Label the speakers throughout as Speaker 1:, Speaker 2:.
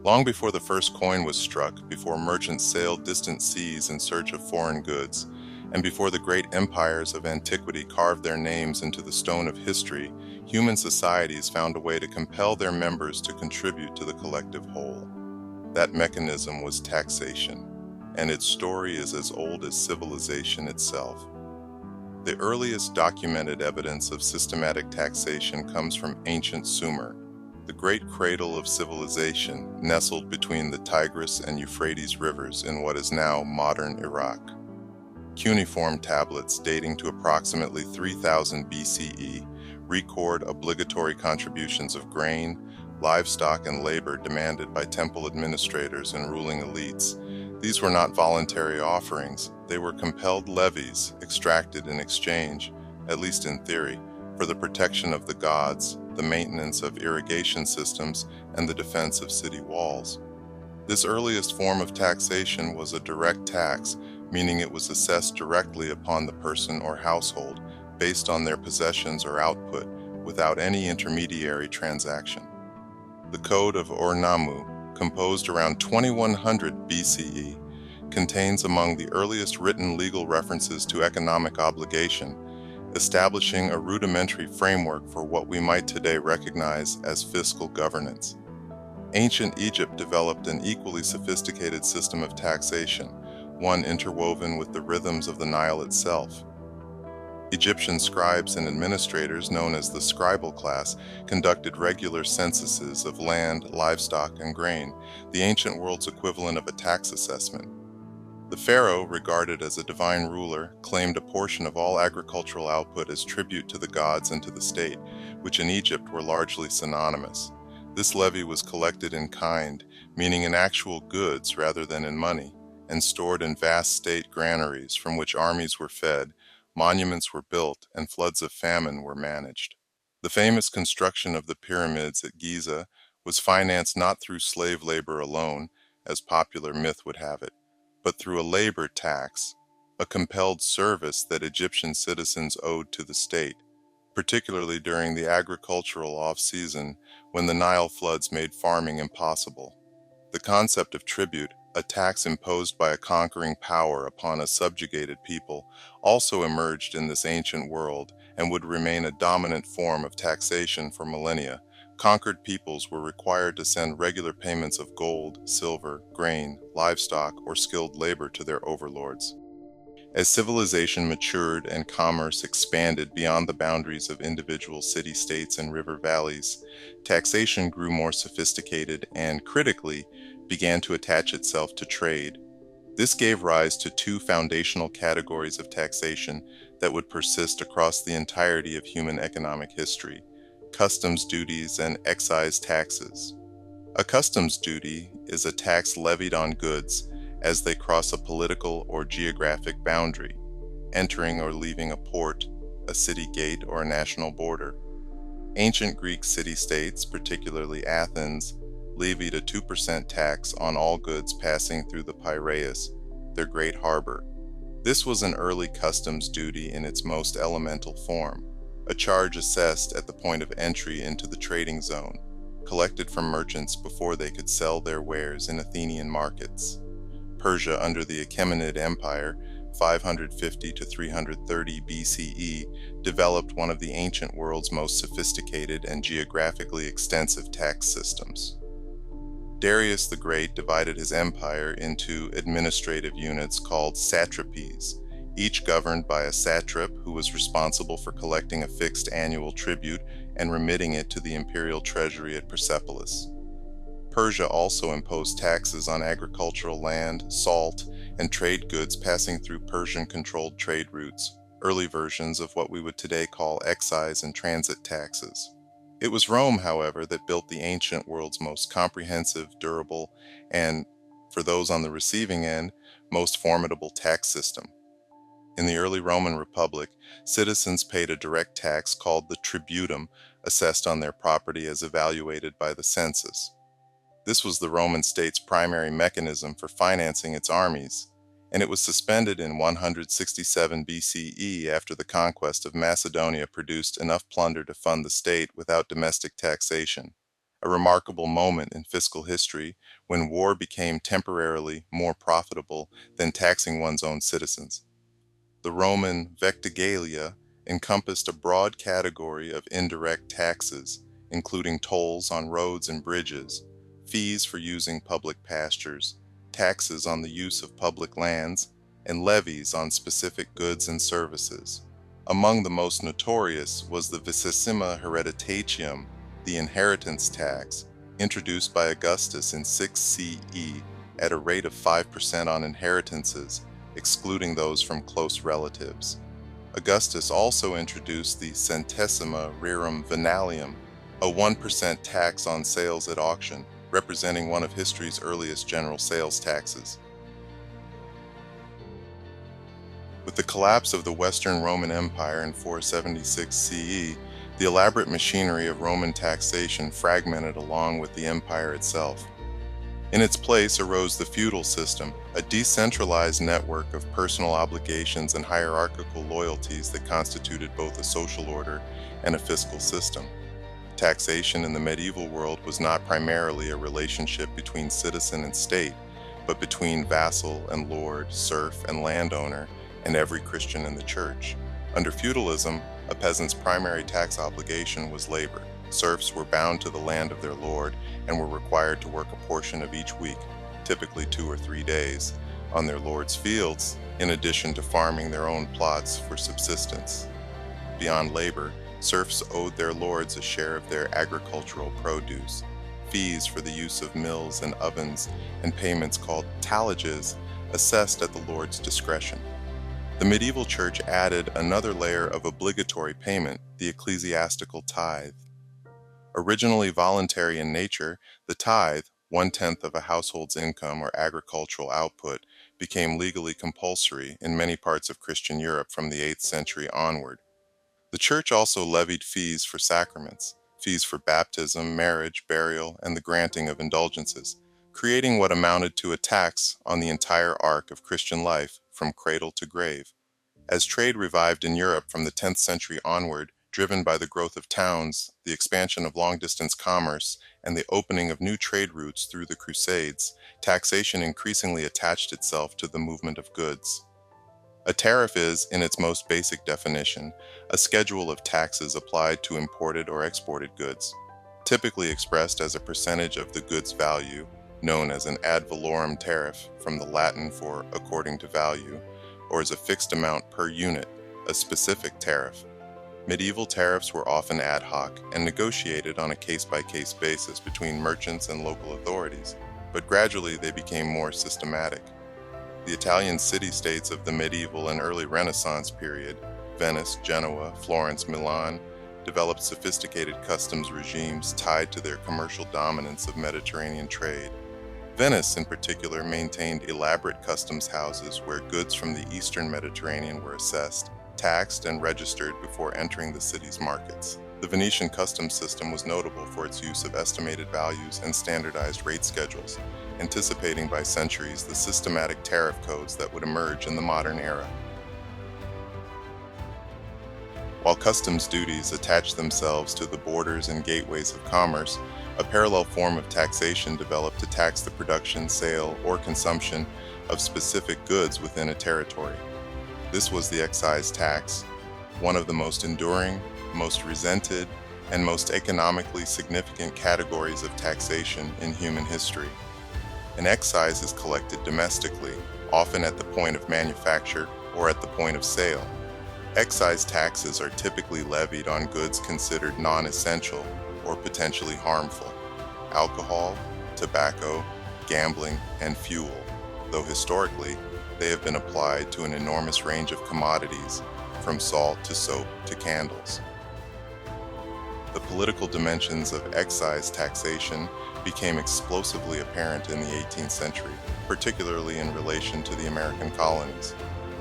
Speaker 1: Long before the first coin was struck, before merchants sailed distant seas in search of foreign goods, and before the great empires of antiquity carved their names into the stone of history, human societies found a way to compel their members to contribute to the collective whole. That mechanism was taxation, and its story is as old as civilization itself. The earliest documented evidence of systematic taxation comes from ancient Sumer, the great cradle of civilization nestled between the Tigris and Euphrates rivers in what is now modern Iraq. Cuneiform tablets dating to approximately 3000 BCE record obligatory contributions of grain, livestock, and labor demanded by temple administrators and ruling elites. These were not voluntary offerings, they were compelled levies extracted in exchange, at least in theory, for the protection of the gods, the maintenance of irrigation systems, and the defense of city walls. This earliest form of taxation was a direct tax, meaning it was assessed directly upon the person or household based on their possessions or output without any intermediary transaction. The Code of Ur-Nammu, composed around 2100 BCE, contains among the earliest written legal references to economic obligation, establishing a rudimentary framework for what we might today recognize as fiscal governance. Ancient Egypt developed an equally sophisticated system of taxation, one interwoven with the rhythms of the Nile itself. Egyptian scribes and administrators, known as the scribal class, conducted regular censuses of land, livestock, and grain, the ancient world's equivalent of a tax assessment. The pharaoh, regarded as a divine ruler, claimed a portion of all agricultural output as tribute to the gods and to the state, which in Egypt were largely synonymous. This levy was collected in kind, meaning in actual goods rather than in money, and stored in vast state granaries from which armies were fed, monuments were built, and floods of famine were managed. The famous construction of the pyramids at Giza was financed not through slave labor alone, as popular myth would have it, but through a labor tax, a compelled service that Egyptian citizens owed to the state, particularly during the agricultural off-season when the Nile floods made farming impossible. The concept of tribute, a tax imposed by a conquering power upon a subjugated people, also emerged in this ancient world and would remain a dominant form of taxation for millennia. Conquered peoples were required to send regular payments of gold, silver, grain, livestock, or skilled labor to their overlords. As civilization matured and commerce expanded beyond the boundaries of individual city-states and river valleys, taxation grew more sophisticated and, critically, began to attach itself to trade. This gave rise to two foundational categories of taxation that would persist across the entirety of human economic history: customs duties and excise taxes. A customs duty is a tax levied on goods as they cross a political or geographic boundary, entering or leaving a port, a city gate, or a national border. Ancient Greek city-states, particularly Athens, levied a 2% tax on all goods passing through the Piraeus, their great harbor. This was an early customs duty in its most elemental form, a charge assessed at the point of entry into the trading zone, collected from merchants before they could sell their wares in Athenian markets. Persia under the Achaemenid Empire, 550 to 330 BCE, developed one of the ancient world's most sophisticated and geographically extensive tax systems. Darius the Great divided his empire into administrative units called satrapies, each governed by a satrap who was responsible for collecting a fixed annual tribute and remitting it to the imperial treasury at Persepolis. Persia also imposed taxes on agricultural land, salt, and trade goods passing through Persian-controlled trade routes, early versions of what we would today call excise and transit taxes. It was Rome, however, that built the ancient world's most comprehensive, durable, and, for those on the receiving end, most formidable tax system. In the early Roman Republic, citizens paid a direct tax called the tributum, assessed on their property as evaluated by the census. This was the Roman state's primary mechanism for financing its armies, and it was suspended in 167 BCE after the conquest of Macedonia produced enough plunder to fund the state without domestic taxation. a remarkable moment in fiscal history when war became temporarily more profitable than taxing one's own citizens. The Roman vectigalia encompassed a broad category of indirect taxes, including tolls on roads and bridges, fees for using public pastures, taxes on the use of public lands, and levies on specific goods and services. Among the most notorious was the vicissima hereditatium, the inheritance tax, introduced by Augustus in 6 CE at a rate of 5% on inheritances, excluding those from close relatives. Augustus also introduced the centesima rerum venalium, a 1% tax on sales at auction, representing one of history's earliest general sales taxes. With the collapse of the Western Roman Empire in 476 CE, the elaborate machinery of Roman taxation fragmented along with the empire itself. In its place arose the feudal system, a decentralized network of personal obligations and hierarchical loyalties that constituted both a social order and a fiscal system. Taxation in the medieval world was not primarily a relationship between citizen and state, but between vassal and lord, serf and landowner, and every Christian in the church. Under feudalism, a peasant's primary tax obligation was labor. Serfs were bound to the land of their lord and were required to work a portion of each week, typically 2 or 3 days, on their lord's fields, in addition to farming their own plots for subsistence. Beyond labor, serfs owed their lords a share of their agricultural produce, fees for the use of mills and ovens, and payments called tallages, assessed at the lord's discretion. The medieval church added another layer of obligatory payment, the ecclesiastical tithe. Originally voluntary in nature, the tithe, 1/10 of a household's income or agricultural output, became legally compulsory in many parts of Christian Europe from the 8th century onward. The church also levied fees for sacraments, fees for baptism, marriage, burial, and the granting of indulgences, creating what amounted to a tax on the entire arc of Christian life from cradle to grave. As trade revived in Europe from the 10th century onward, driven by the growth of towns, the expansion of long-distance commerce, and the opening of new trade routes through the Crusades, taxation increasingly attached itself to the movement of goods. A tariff is, in its most basic definition, a schedule of taxes applied to imported or exported goods, typically expressed as a percentage of the goods' value, known as an ad valorem tariff, from the Latin for according to value, or as a fixed amount per unit, a specific tariff. Medieval tariffs were often ad hoc and negotiated on a case-by-case basis between merchants and local authorities, but gradually they became more systematic. The Italian city-states of the medieval and early Renaissance period, Venice, Genoa, Florence, Milan, developed sophisticated customs regimes tied to their commercial dominance of Mediterranean trade. Venice, in particular, maintained elaborate customs houses where goods from the eastern Mediterranean were assessed, taxed, and registered before entering the city's markets. The Venetian customs system was notable for its use of estimated values and standardized rate schedules, anticipating by centuries the systematic tariff codes that would emerge in the modern era. While customs duties attached themselves to the borders and gateways of commerce, a parallel form of taxation developed to tax the production, sale, or consumption of specific goods within a territory. This was the excise tax, one of the most enduring, most resented, and most economically significant categories of taxation in human history. An excise is collected domestically, often at the point of manufacture or at the point of sale. Excise taxes are typically levied on goods considered non-essential or potentially harmful: alcohol, tobacco, gambling, and fuel, though historically they have been applied to an enormous range of commodities, from salt to soap to candles. The political dimensions of excise taxation became explosively apparent in the 18th century, particularly in relation to the American colonies.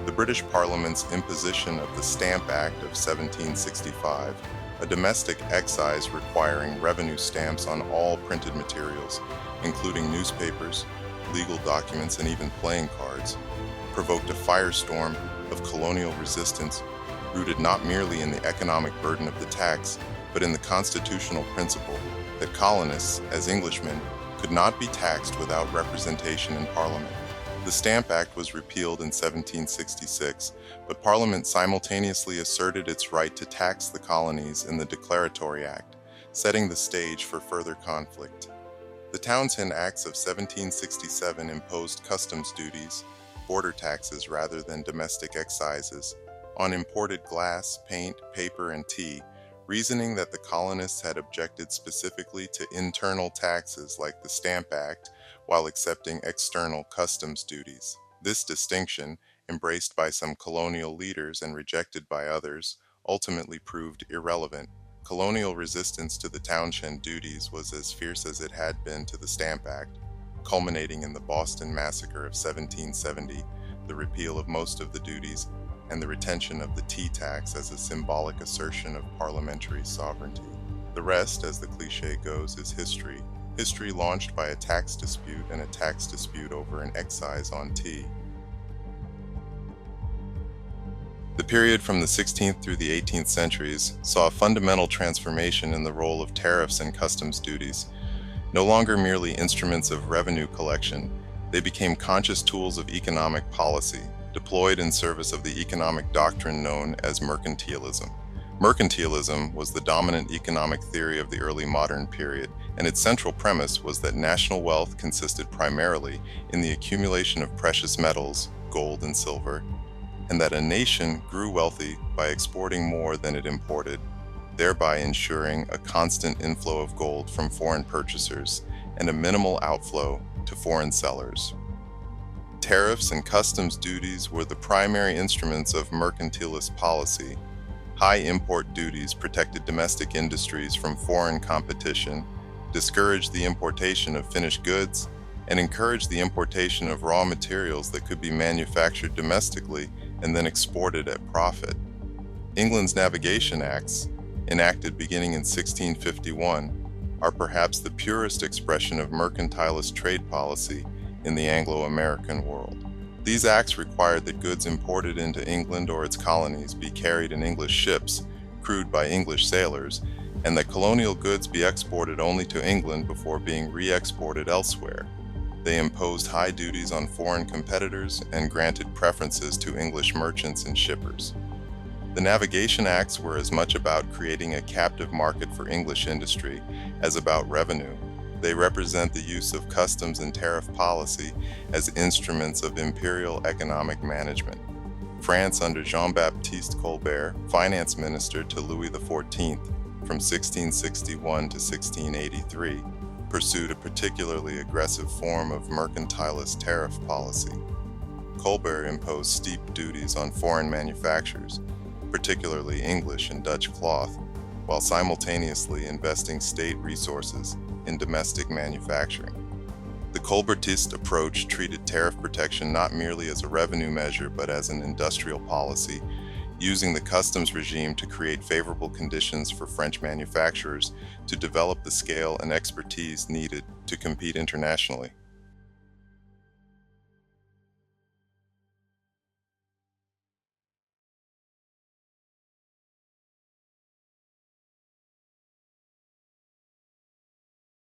Speaker 1: The British Parliament's imposition of the Stamp Act of 1765, a domestic excise requiring revenue stamps on all printed materials, including newspapers, legal documents, and even playing cards, provoked a firestorm of colonial resistance rooted not merely in the economic burden of the tax, but in the constitutional principle that colonists, as Englishmen, could not be taxed without representation in Parliament. The Stamp Act was repealed in 1766, but Parliament simultaneously asserted its right to tax the colonies in the Declaratory Act, setting the stage for further conflict. The Townshend Acts of 1767 imposed customs duties, border taxes rather than domestic excises, on imported glass, paint, paper, and tea, reasoning that the colonists had objected specifically to internal taxes like the Stamp Act while accepting external customs duties. This distinction, embraced by some colonial leaders and rejected by others, ultimately proved irrelevant. Colonial resistance to the Townshend duties was as fierce as it had been to the Stamp Act, culminating in the Boston Massacre of 1770, the repeal of most of the duties, and the retention of the tea tax as a symbolic assertion of parliamentary sovereignty. The rest, as the cliché goes, is history. History launched by a tax dispute and a tax dispute over an excise on tea. The period from the 16th through the 18th centuries saw a fundamental transformation in the role of tariffs and customs duties. No longer merely instruments of revenue collection, they became conscious tools of economic policy, deployed in service of the economic doctrine known as mercantilism. Mercantilism was the dominant economic theory of the early modern period, and its central premise was that national wealth consisted primarily in the accumulation of precious metals, gold and silver, and that a nation grew wealthy by exporting more than it imported, thereby ensuring a constant inflow of gold from foreign purchasers and a minimal outflow to foreign sellers. Tariffs and customs duties were the primary instruments of mercantilist policy. High import duties protected domestic industries from foreign competition, discouraged the importation of finished goods, and encouraged the importation of raw materials that could be manufactured domestically and then exported at profit. England's Navigation Acts, enacted beginning in 1651, are perhaps the purest expression of mercantilist trade policy in the Anglo-American world. These acts required that goods imported into England or its colonies be carried in English ships, crewed by English sailors, and that colonial goods be exported only to England before being re-exported elsewhere. They imposed high duties on foreign competitors and granted preferences to English merchants and shippers. The Navigation Acts were as much about creating a captive market for English industry as about revenue. They represent the use of customs and tariff policy as instruments of imperial economic management. France, under Jean-Baptiste Colbert, finance minister to Louis XIV from 1661 to 1683, pursued a particularly aggressive form of mercantilist tariff policy. Colbert imposed steep duties on foreign manufactures, particularly English and Dutch cloth, while simultaneously investing state resources in domestic manufacturing. The Colbertist approach treated tariff protection not merely as a revenue measure but as an industrial policy, using the customs regime to create favorable conditions for French manufacturers to develop the scale and expertise needed to compete internationally.